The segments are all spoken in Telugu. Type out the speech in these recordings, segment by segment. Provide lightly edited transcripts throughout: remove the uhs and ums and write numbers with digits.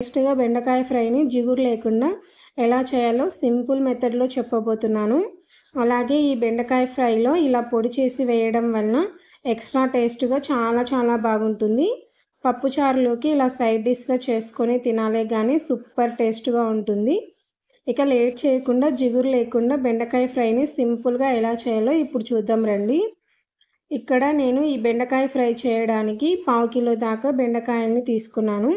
టేస్టీగా బెండకాయ ఫ్రైని జిగురు లేకుండా ఎలా చేయాలో సింపుల్ మెథడ్లో చెప్పబోతున్నాను. అలాగే ఈ బెండకాయ ఫ్రైలో ఇలా పొడి చేసి వేయడం వలన ఎక్స్ట్రా టేస్ట్గా చాలా బాగుంటుంది. పప్పుచారులోకి ఇలా సైడ్ డిష్గా చేసుకొని తినాలే కానీ సూపర్ టేస్ట్గా ఉంటుంది. ఇక లేట్ చేయకుండా జిగురు లేకుండా బెండకాయ ఫ్రైని సింపుల్గా ఎలా చేయాలో ఇప్పుడు చూద్దాం రండి. ఇక్కడ నేను ఈ బెండకాయ ఫ్రై చేయడానికి 1/2 కిలో దాకా బెండకాయల్ని తీసుకున్నాను.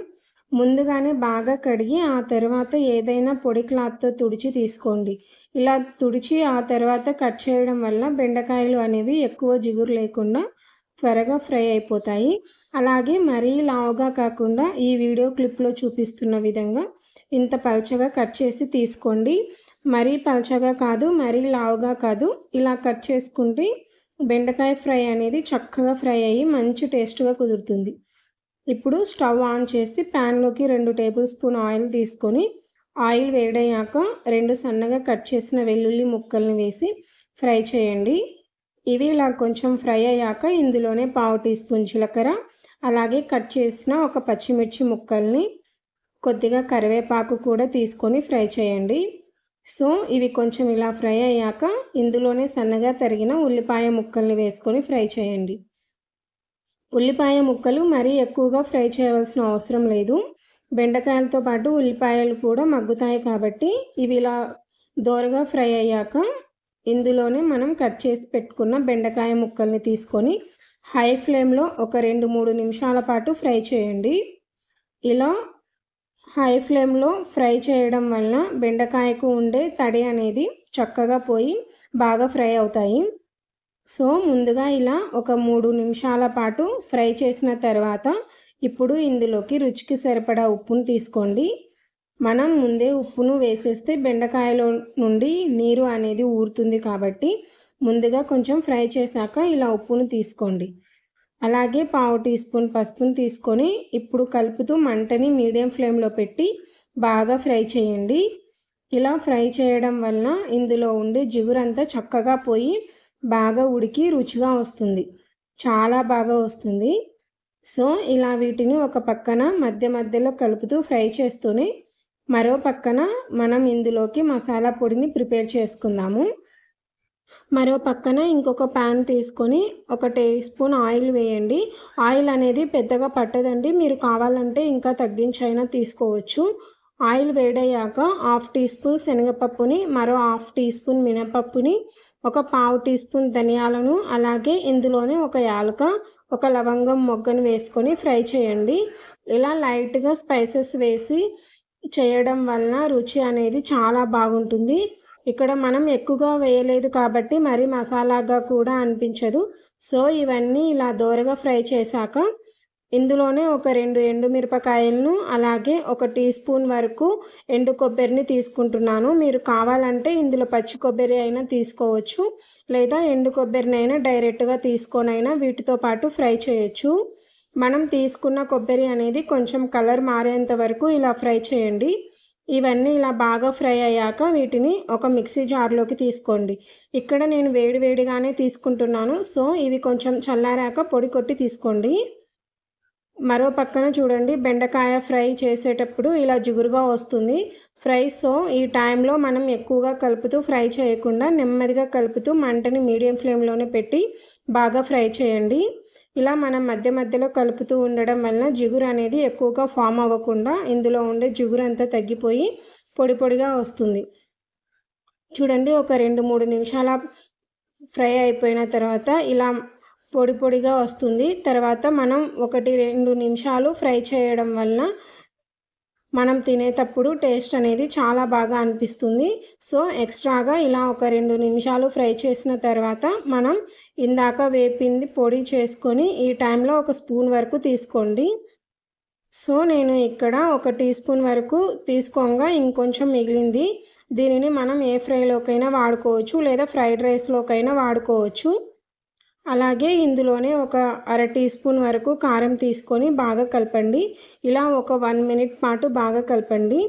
ముందుగానే బాగా కడిగి ఆ తర్వాత ఏదైనా పొడి క్లాత్తో తుడిచి తీసుకోండి. ఇలా తుడిచి ఆ తర్వాత కట్ చేయడం వల్ల బెండకాయలు అనేవి ఎక్కువ జిగురు లేకుండా త్వరగా ఫ్రై అయిపోతాయి. అలాగే మరీ లావుగా కాకుండా ఈ వీడియో క్లిప్లో చూపిస్తున్న విధంగా ఇంత పల్చగా కట్ చేసి తీసుకోండి. మరీ పల్చగా కాదు, మరీ లావుగా కాదు. ఇలా కట్ చేసుకుంటే బెండకాయ ఫ్రై అనేది చక్కగా ఫ్రై అయ్యి మంచి టేస్ట్గా కుదురుతుంది. ఇప్పుడు స్టవ్ ఆన్ చేసి ప్యాన్లోకి 2 టేబుల్ స్పూన్ ఆయిల్ తీసుకొని ఆయిల్ వేడయ్యాక 2 సన్నగా కట్ చేసిన వెల్లుల్లి ముక్కల్ని వేసి ఫ్రై చేయండి. ఇవి ఇలా కొంచెం ఫ్రై అయ్యాక ఇందులోనే 1/2 టీ స్పూన్ జీలకర్ర, అలాగే కట్ చేసిన ఒక పచ్చిమిర్చి ముక్కల్ని, కొద్దిగా కరివేపాకు కూడా తీసుకొని ఫ్రై చేయండి. సో ఇవి కొంచెం ఇలా ఫ్రై అయ్యాక ఇందులోనే సన్నగా తరిగిన ఉల్లిపాయ ముక్కల్ని వేసుకొని ఫ్రై చేయండి. ఉల్లిపాయ ముక్కలు మరీ ఎక్కువగా ఫ్రై చేయవలసిన అవసరం లేదు. బెండకాయలతో పాటు ఉల్లిపాయలు కూడా మగ్గుతాయి కాబట్టి ఇవి ఇలా దోరగా ఫ్రై అయ్యాక ఇందులోనే మనం కట్ చేసి పెట్టుకున్న బెండకాయ ముక్కల్ని తీసుకొని హై ఫ్లేమ్లో ఒక 2-3 నిమిషాల పాటు ఫ్రై చేయండి. ఇలా హై ఫ్లేమ్లో ఫ్రై చేయడం వలన బెండకాయకు ఉండే తడి అనేది చక్కగా పోయి బాగా ఫ్రై అవుతాయి. సో ముందుగా ఇలా ఒక 3 నిమిషాల పాటు ఫ్రై చేసిన తర్వాత ఇప్పుడు ఇందులోకి రుచికి సరిపడా ఉప్పును తీసుకోండి. మనం ముందే ఉప్పును వేసేస్తే బెండకాయలో నుండి నీరు అనేది ఊరుతుంది కాబట్టి ముందుగా కొంచెం ఫ్రై చేశాక ఇలా ఉప్పును తీసుకోండి. అలాగే 1/2 టీ స్పూన్ పసుపును తీసుకొని ఇప్పుడు కలుపుతూ మంటని మీడియం ఫ్లేమ్లో పెట్టి బాగా ఫ్రై చేయండి. ఇలా ఫ్రై చేయడం వలన ఇందులో ఉండే జిగురంతా చక్కగా పోయి బాగా ఉడికి రుచిగా వస్తుంది, చాలా బాగా వస్తుంది. సో ఇలా వీటిని ఒక పక్కన మధ్యలో కలుపుతూ ఫ్రై చేస్తూనే మరో పక్కన మనం ఇందులోకి మసాలా పొడిని ప్రిపేర్ చేసుకుందాము. మరో పక్కన ఇంకొక ప్యాన్ తీసుకొని 1 టీ స్పూన్ ఆయిల్ వేయండి. ఆయిల్ అనేది పెద్దగా పట్టదండి, మీరు కావాలంటే ఇంకా తగ్గించైనా తీసుకోవచ్చు. ఆయిల్ వేడయ్యాక 1/2 టీ స్పూన్ శనగపప్పుని, మరో 1/2 టీ స్పూన్ మినపప్పుని, ఒక 1/2 టీ స్పూన్ ధనియాలను, అలాగే ఇందులోనే ఒక యాలక, ఒక లవంగం మొగ్గను వేసుకొని ఫ్రై చేయండి. ఇలా లైట్గా స్పైసెస్ వేసి చేయడం వలన రుచి అనేది చాలా బాగుంటుంది. ఇక్కడ మనం ఎక్కువగా వేయలేదు కాబట్టి మరీ మసాలాగా కూడా అనిపించదు. సో ఇవన్నీ ఇలా దోరగా ఫ్రై చేశాక ఇందులోనే ఒక 2 ఎండుమిరపకాయలను, అలాగే 1 టీ స్పూన్ వరకు ఎండు కొబ్బరిని తీసుకుంటున్నాను. మీరు కావాలంటే ఇందులో పచ్చి కొబ్బరి అయినా తీసుకోవచ్చు, లేదా ఎండు కొబ్బరినైనా డైరెక్ట్గా తీసుకొనైనా వీటితో పాటు ఫ్రై చేయొచ్చు. మనం తీసుకున్న కొబ్బరి అనేది కొంచెం కలర్ మారేంత వరకు ఇలా ఫ్రై చేయండి. ఇవన్నీ ఇలా బాగా ఫ్రై అయ్యాక వీటిని ఒక మిక్సీ జార్లోకి తీసుకోండి. ఇక్కడ నేను వేడిగానే తీసుకుంటున్నాను. సో ఇవి కొంచెం చల్లారాక పొడి కొట్టి తీసుకోండి. మరో పక్కన చూడండి, బెండకాయ ఫ్రై చేసేటప్పుడు ఇలా జిగురుగా వస్తుంది ఫ్రై. సో ఈ టైంలో మనం ఎక్కువగా కలుపుతూ ఫ్రై చేయకుండా నెమ్మదిగా కలుపుతూ మంటని మీడియం ఫ్లేమ్లోనే పెట్టి బాగా ఫ్రై చేయండి. ఇలా మనం మధ్యలో కలుపుతూ ఉండడం వలన జిగురు అనేది ఎక్కువగా ఫామ్ అవ్వకుండా ఇందులో ఉండే జిగురు అంతా తగ్గిపోయి పొడిగా వస్తుంది. చూడండి, ఒక 2-3 నిమిషాల ఫ్రై అయిపోయిన తర్వాత ఇలా పొడిగా వస్తుంది. తర్వాత మనం 1-2 నిమిషాలు ఫ్రై చేయడం వలన మనం తినేటప్పుడు టేస్ట్ అనేది చాలా బాగా అనిపిస్తుంది. సో ఎక్స్ట్రాగా ఇలా ఒక 2 నిమిషాలు ఫ్రై చేసిన తర్వాత మనం ఇందాక వేపింది పొడి చేసుకొని ఈ టైంలో 1 స్పూన్ వరకు తీసుకోండి. సో నేను ఇక్కడ 1 టీ స్పూన్ వరకు తీసుకోగా ఇంకొంచెం మిగిలింది. దీనిని మనం ఏ ఫ్రైలోకైనా వాడుకోవచ్చు, లేదా ఫ్రైడ్ రైస్లోకైనా వాడుకోవచ్చు. అలాగే ఇందులోనే ఒక 1/2 టీ స్పూన్ వరకు కారం తీసుకొని బాగా కలపండి. ఇలా ఒక 1 మినిట్ పాటు బాగా కలపండి.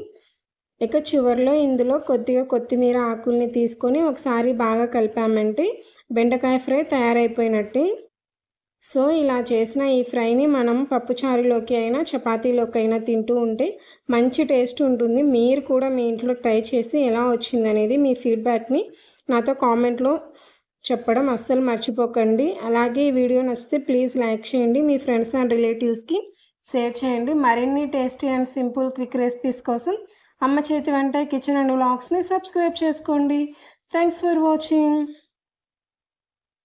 ఇక చివరిలో ఇందులో కొద్దిగా కొత్తిమీర ఆకుల్ని తీసుకొని ఒకసారి బాగా కలిపామంటే బెండకాయ ఫ్రై తయారైపోయినట్టే. సో ఇలా చేసిన ఈ ఫ్రైని మనం పప్పుచారులోకి అయినా చపాతీలోకి అయినా తింటూ ఉంటే మంచి టేస్ట్ ఉంటుంది. మీరు కూడా మీ ఇంట్లో ట్రై చేసి ఎలా వచ్చిందనేది మీ ఫీడ్బ్యాక్ని నాతో కామెంట్లో చెప్పడం అస్సలు మర్చిపోకండి. అలాగే ఈ వీడియో నచ్చితే ప్లీజ్ లైక్ చేయండి, మీ ఫ్రెండ్స్ అండ్ రిలేటివ్స్కి షేర్ చేయండి. మరిన్ని tasty and simple quick recipes కోసం అమ్మ చేతి వంట కిచెన్ అండ్ వ్లాగ్స్ని సబ్స్క్రైబ్ చేసుకోండి. Thanks for watching.